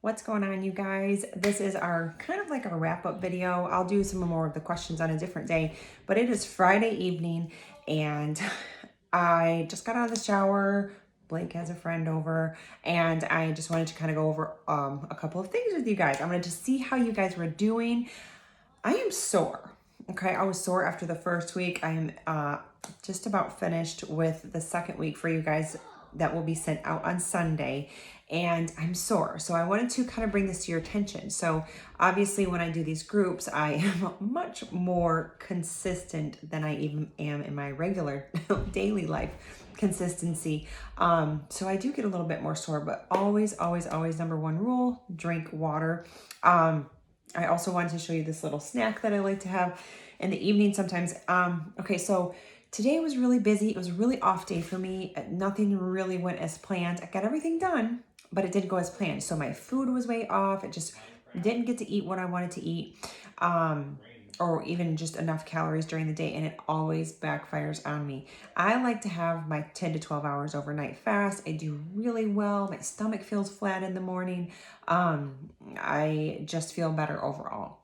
What's going on, you guys? This is our kind of like a wrap-up video. I'll do some more of the questions on a different day, but it is Friday evening and I just got out of the shower. Blake has a friend over and I just wanted to kind of go over a couple of things with you guys. I wanted to see how you guys were doing. I am sore. Okay, I was sore after the first week. I am just about finished with the second week for you guys that will be sent out on Sunday, and I'm sore. So I wanted to kind of bring this to your attention. So obviously when I do these groups, I am much more consistent than I even am in my regular daily life consistency. So I do get a little bit more sore, but always, always, always number one rule, drink water. I also wanted to show you this little snack that I like to have in the evening sometimes. Okay, so today was really busy. It was a really off day for me. Nothing really went as planned. I got everything done, but it didn't go as planned. So my food was way off. It just didn't get to eat what I wanted to eat, or even just enough calories during the day, and it always backfires on me. I like to have my 10 to 12 hours overnight fast. I do really well. My stomach feels flat in the morning. I just feel better overall.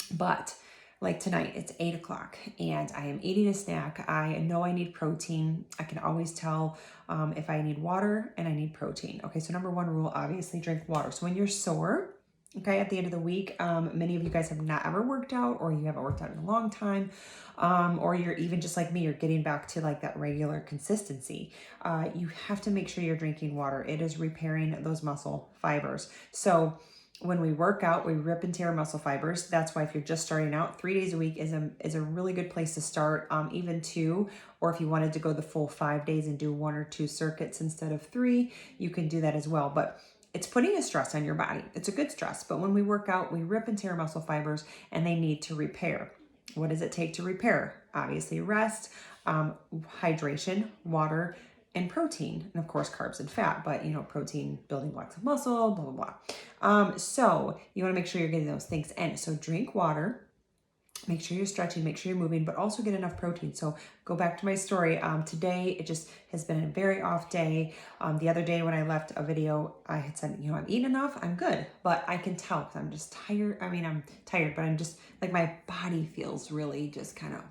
But like tonight, it's 8 o'clock and I am eating a snack. I know I need protein. I can always tell if I need water and I need protein. Okay, so number one rule, obviously drink water. So when you're sore, okay, at the end of the week, many of you guys have not ever worked out, or you haven't worked out in a long time, or you're even just like me, you're getting back to like that regular consistency. You have to make sure you're drinking water. It is repairing those muscle fibers. So when we work out, we rip and tear muscle fibers. That's why if you're just starting out, 3 days a week is a really good place to start, even 2, or if you wanted to go the full 5 days and do 1 or 2 circuits instead of 3, you can do that as well. But it's putting a stress on your body. It's a good stress. But when we work out, we rip and tear muscle fibers and they need to repair. What does it take to repair? Obviously rest, hydration, water, and protein, and of course carbs and fat, but you know, protein building blocks of muscle, blah, blah, blah. So you want to make sure you're getting those things in. So drink water, make sure you're stretching, make sure you're moving, but also get enough protein. So go back to my story. Today, it just has been a very off day. The other day when I left a video, I had said, you know, I'm eating enough, I'm good, but I can tell because I'm just tired. I mean, I'm tired, but I'm just like, my body feels really just kind of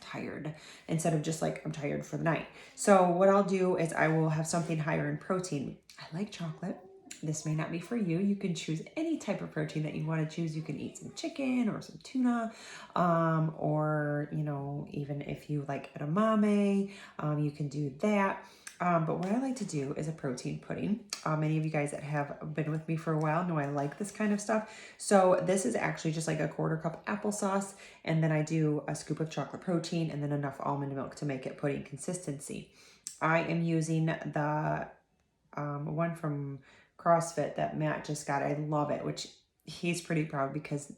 tired instead of just like I'm tired for the night. So what I'll do is I will have something higher in protein. I like chocolate. This may not be for you. You can choose any type of protein that you want to choose. You can eat some chicken or some tuna, or, you know, even if you like edamame, you can do that. But what I like to do is a protein pudding. Many of you guys that have been with me for a while know I like this kind of stuff. So this is actually just like a 1/4 cup applesauce. And then I do a scoop of chocolate protein and then enough almond milk to make it pudding consistency. I am using the one from CrossFit that Matt just got. I love it, which he's pretty proud because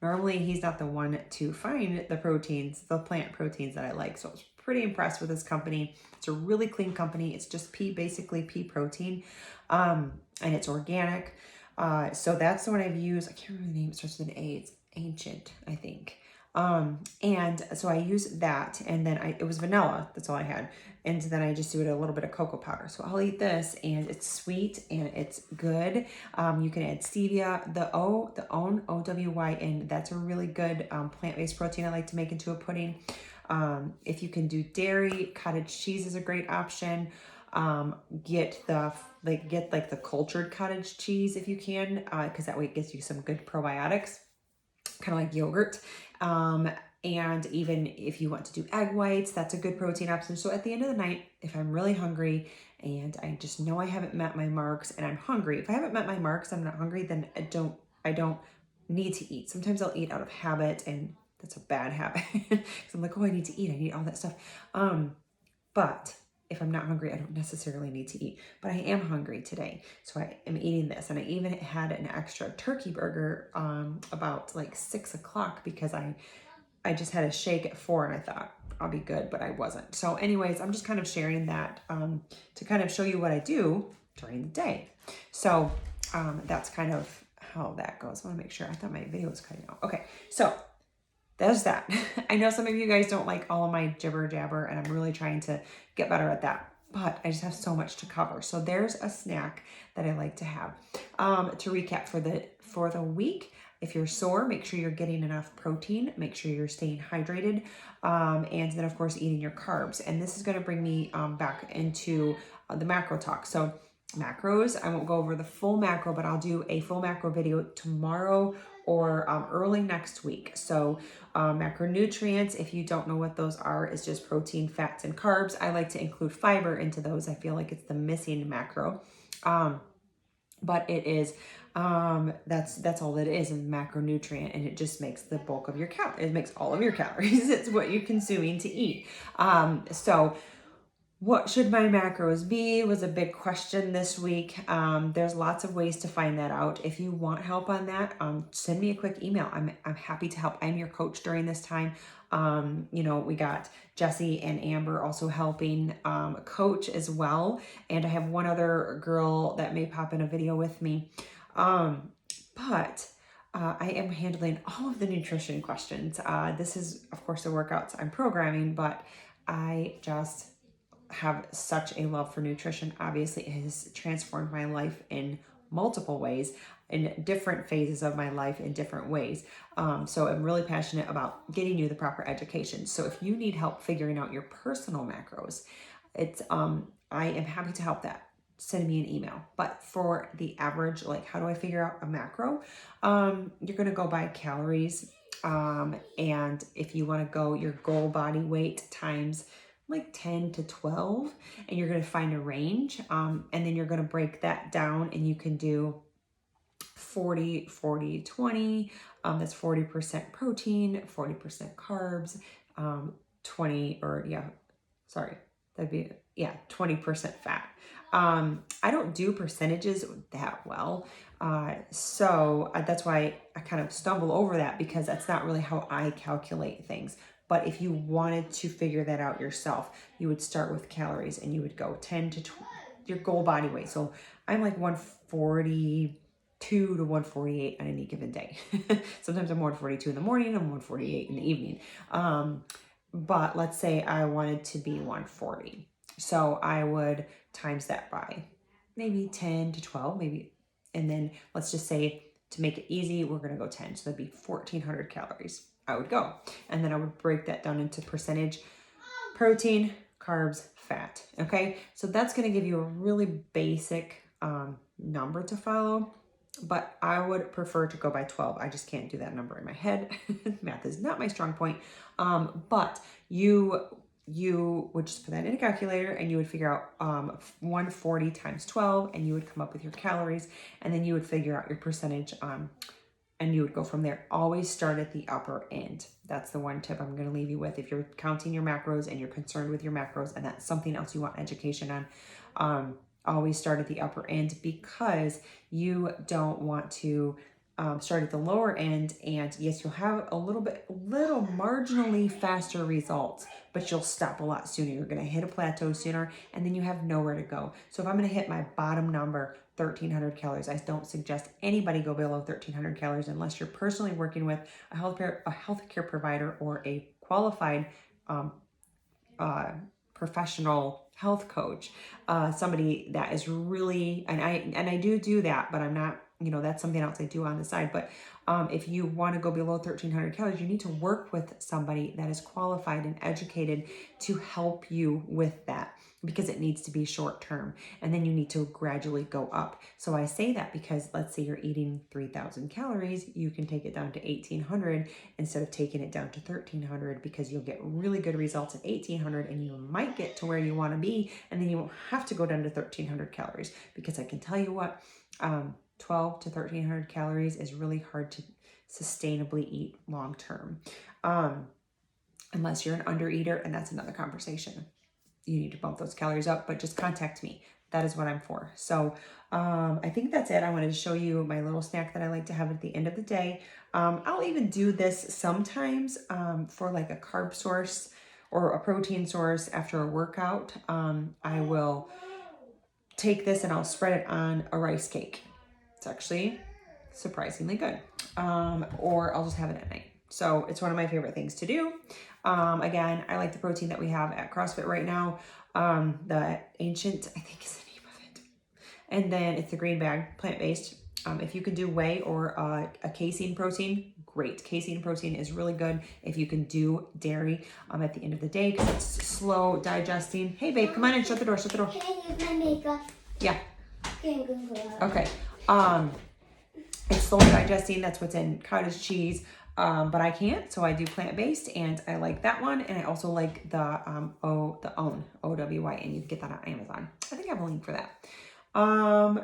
normally he's not the one to find the proteins, the plant proteins that I like. So I was pretty impressed with this company. It's a really clean company. It's just basically pea protein, and it's organic. So that's the one I've used. I can't remember the name. It starts with an A. It's Ancient, I think. And so I use that, and then it was vanilla. That's all I had. And then I just do it a little bit of cocoa powder. So I'll eat this, and it's sweet and it's good. You can add stevia, the OWYN. That's a really good plant-based protein I like to make into a pudding. If you can do dairy, cottage cheese is a great option. Get like the cultured cottage cheese if you can, because that way it gives you some good probiotics, kind of like yogurt. And even if you want to do egg whites, that's a good protein option. So at the end of the night, if I'm really hungry and I just know I haven't met my marks and I'm hungry, if I haven't met my marks, I'm not hungry, then I don't need to eat. Sometimes I'll eat out of habit, and that's a bad habit. So I'm like, oh, I need to eat. I need all that stuff. But if I'm not hungry, I don't necessarily need to eat, but I am hungry today. So I am eating this, and I even had an extra turkey burger about like 6 o'clock because I just had a shake at 4 and I thought I'll be good, but I wasn't. So anyways, I'm just kind of sharing that to kind of show you what I do during the day. So that's kind of how that goes. I want to make sure. I thought my video was cutting out. Okay, so there's that. I know some of you guys don't like all of my jibber jabber, and I'm really trying to get better at that. but I just have so much to cover. So there's a snack that I like to have. To recap for the week, if you're sore, make sure you're getting enough protein, make sure you're staying hydrated, and then of course eating your carbs. And this is going to bring me back into the macro talk. So macros, I won't go over the full macro, but I'll do a full macro video tomorrow or early next week. So macronutrients, if you don't know what those are, is just protein, fats, and carbs. I like to include fiber into those. I feel like it's the missing macro. But it is, that's all that it is, a macronutrient, and it just makes the bulk of your it makes all of your calories. It's what you're consuming to eat. So what should my macros be was a big question this week. There's lots of ways to find that out. If you want help on that, send me a quick email. I'm happy to help. I'm your coach during this time. We got Jesse and Amber also helping coach as well. And I have one other girl that may pop in a video with me. But I am handling all of the nutrition questions. This is, of course, the workouts I'm programming, but I just have such a love for nutrition. Obviously, it has transformed my life in multiple ways, in different phases of my life in different ways. So I'm really passionate about getting you the proper education. So if you need help figuring out your personal macros, it's I am happy to help that. Send me an email. But for the average, like how do I figure out a macro? You're gonna go by calories. And if you want to go your goal body weight times like 10 to 12, and you're going to find a range. And then you're going to break that down, and you can do 40, 40, 20. That's 40% protein, 40% carbs, 20% fat. I don't do percentages that well. So that's why I kind of stumble over that, because that's not really how I calculate things. But if you wanted to figure that out yourself, you would start with calories, and you would go 10 to 20, your goal body weight. So I'm like 142 to 148 on any given day. Sometimes I'm 142 in the morning, I'm 148 in the evening. But let's say I wanted to be 140. So I would times that by maybe 10 to 12, maybe. And then let's just say, to make it easy, we're going to go 10. So that'd be 1,400 calories. I would go. And then I would break that down into percentage: protein, carbs, fat. Okay. So that's going to give you a really basic number to follow, but I would prefer to go by 12. I just can't do that number in my head. Math is not my strong point. But you would just put that in a calculator, and you would figure out 140 times 12, and you would come up with your calories, and then you would figure out your percentage, and you would go from there. Always start at the upper end. That's the one tip I'm going to leave you with. If you're counting your macros and you're concerned with your macros, and that's something else you want education on, always start at the upper end, because you don't want to start at the lower end. And yes, you'll have a little marginally faster results, but you'll stop a lot sooner. You're going to hit a plateau sooner, and then you have nowhere to go. So if I'm going to hit my bottom number, 1,300 calories, I don't suggest anybody go below 1,300 calories unless you're personally working with a healthcare provider or a qualified professional health coach, somebody that is really, and I do that, but I'm not, that's something else I do on the side. But if you want to go below 1,300 calories, you need to work with somebody that is qualified and educated to help you with that, because it needs to be short term, and then you need to gradually go up. So I say that because let's say you're eating 3,000 calories, you can take it down to 1,800 instead of taking it down to 1,300, because you'll get really good results at 1,800, and you might get to where you want to be, and then you won't have to go down to 1,300 calories, because I can tell you what, 12 to 1,300 calories is really hard to sustainably eat long term, unless you're an undereater, and that's another conversation. You need to bump those calories up, but just contact me. That is what I'm for. So I think that's it. I wanted to show you my little snack that I like to have at the end of the day. I'll even do this sometimes for like a carb source or a protein source after a workout. I will take this and I'll spread it on a rice cake. It's actually surprisingly good. Or I'll just have it at night. So it's one of my favorite things to do. Again, I like the protein that we have at CrossFit right now. The ancient, I think is the name of it. And then it's the green bag, plant-based. If you can do whey or a casein protein, great. Casein protein is really good if you can do dairy at the end of the day because it's slow digesting. Hey, babe, come on in. Shut the door. Shut the door. Can I use my makeup? Yeah. Okay. It's slow digesting. That's what's in cottage cheese. But I can't, so I do plant-based, and I like that one. And I also like the OWYN. OWYN. You can get that on Amazon. I think I have a link for that.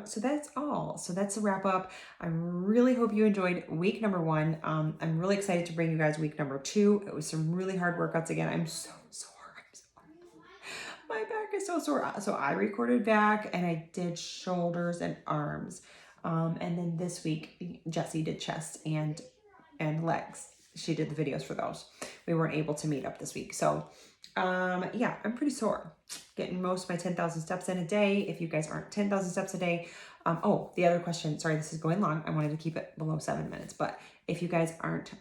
So that's all. So that's a wrap up. I really hope you enjoyed week number 1. I'm really excited to bring you guys week number 2. It was some really hard workouts again. I'm so sore. My back is so sore. So I recorded back and I did shoulders and arms. And then this week, Jessie did chest and legs. She did the videos for those. We weren't able to meet up this week. So yeah, I'm pretty sore. Getting most of my 10,000 steps in a day. If you guys aren't 10,000 steps a day. Oh, the other question, sorry, this is going long. I wanted to keep it below 7 minutes, but if you guys aren't,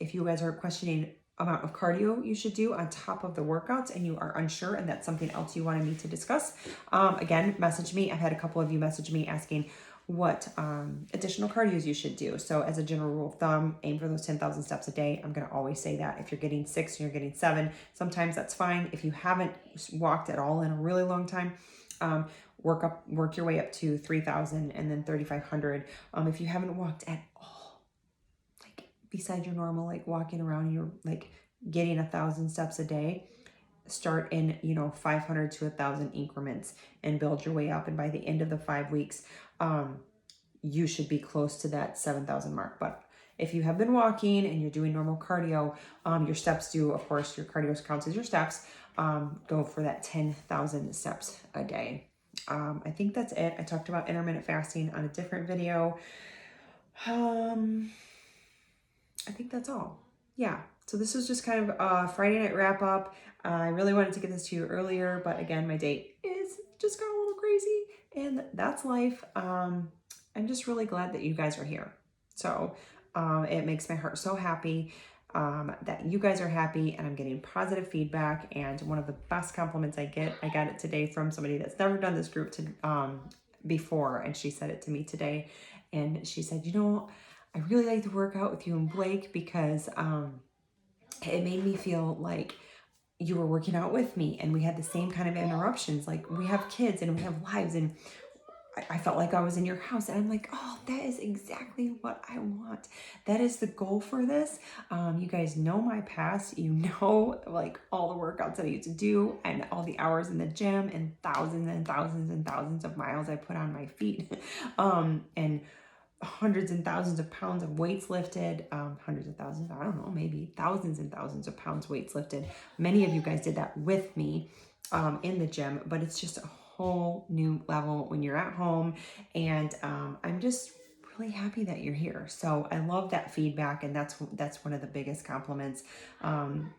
if you guys are questioning amount of cardio you should do on top of the workouts and you are unsure and that's something else you wanted me to discuss, again, message me. I've had a couple of you message me asking what additional cardios you should do. So as a general rule of thumb, aim for those 10,000 steps a day. I'm going to always say that. If you're getting 6 and you're getting 7, sometimes that's fine. If you haven't walked at all in a really long time, work your way up to 3,000 and then 3,500. If you haven't walked at all, like besides your normal, like walking around and you're like getting 1,000 steps a day, start in, 500 to 1,000 increments and build your way up. And by the end of the 5 weeks, you should be close to that 7,000 mark. But if you have been walking and you're doing normal cardio, your steps do, of course, your cardio counts as your steps, go for that 10,000 steps a day. I think that's it. I talked about intermittent fasting on a different video. I think that's all. Yeah. So this was just kind of a Friday night wrap up. I really wanted to get this to you earlier, but again, my day is just got a little crazy and that's life. I'm just really glad that you guys are here. So it makes my heart so happy that you guys are happy and I'm getting positive feedback. And one of the best compliments I got it today from somebody that's never done this group before. And she said it to me today. And she said, I really like to work out with you and Blake because it made me feel like you were working out with me and we had the same kind of interruptions. Like we have kids and we have lives and I felt like I was in your house. And I'm like, oh, that is exactly what I want. That is the goal for this. You guys know my past. You know, like all the workouts that I used to do and all the hours in the gym and thousands and thousands and thousands of miles I put on my feet. And hundreds and thousands of pounds of weights lifted, hundreds of thousands, I don't know, maybe thousands and thousands of pounds weights lifted. Many of you guys did that with me in the gym, but it's just a whole new level when you're at home. And I'm just really happy that you're here. So I love that feedback, and that's one of the biggest compliments.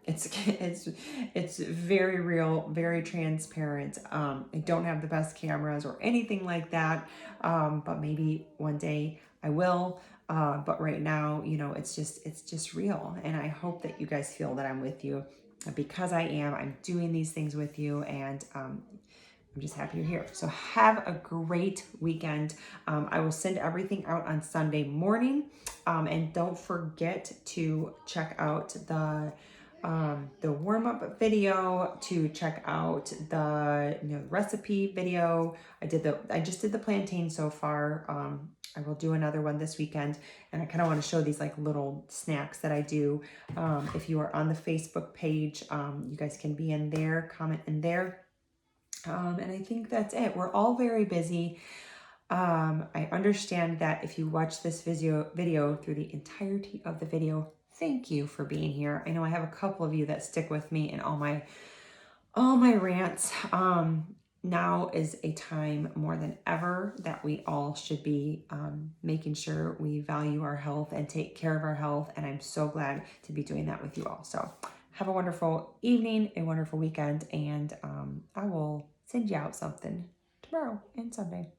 It's very real, very transparent. I don't have the best cameras or anything like that, but maybe one day I will. But right now, it's just real, and I hope that you guys feel that I'm with you because I am. I'm doing these things with you, and I'm just happy you're here. So have a great weekend. I will send everything out on Sunday morning. And don't forget to check out the warm-up video, to check out the recipe video. I just did the plantain so far. I will do another one this weekend, and I kind of want to show these like little snacks that I do. If you are on the Facebook page, you guys can be in there, comment in there. And I think that's it. We're all very busy. I understand that if you watch this video through the entirety of the video, thank you for being here. I know I have a couple of you that stick with me in all my rants. Now is a time more than ever that we all should be making sure we value our health and take care of our health. And I'm so glad to be doing that with you all. So have a wonderful evening, a wonderful weekend, and I will send you out something tomorrow and Sunday.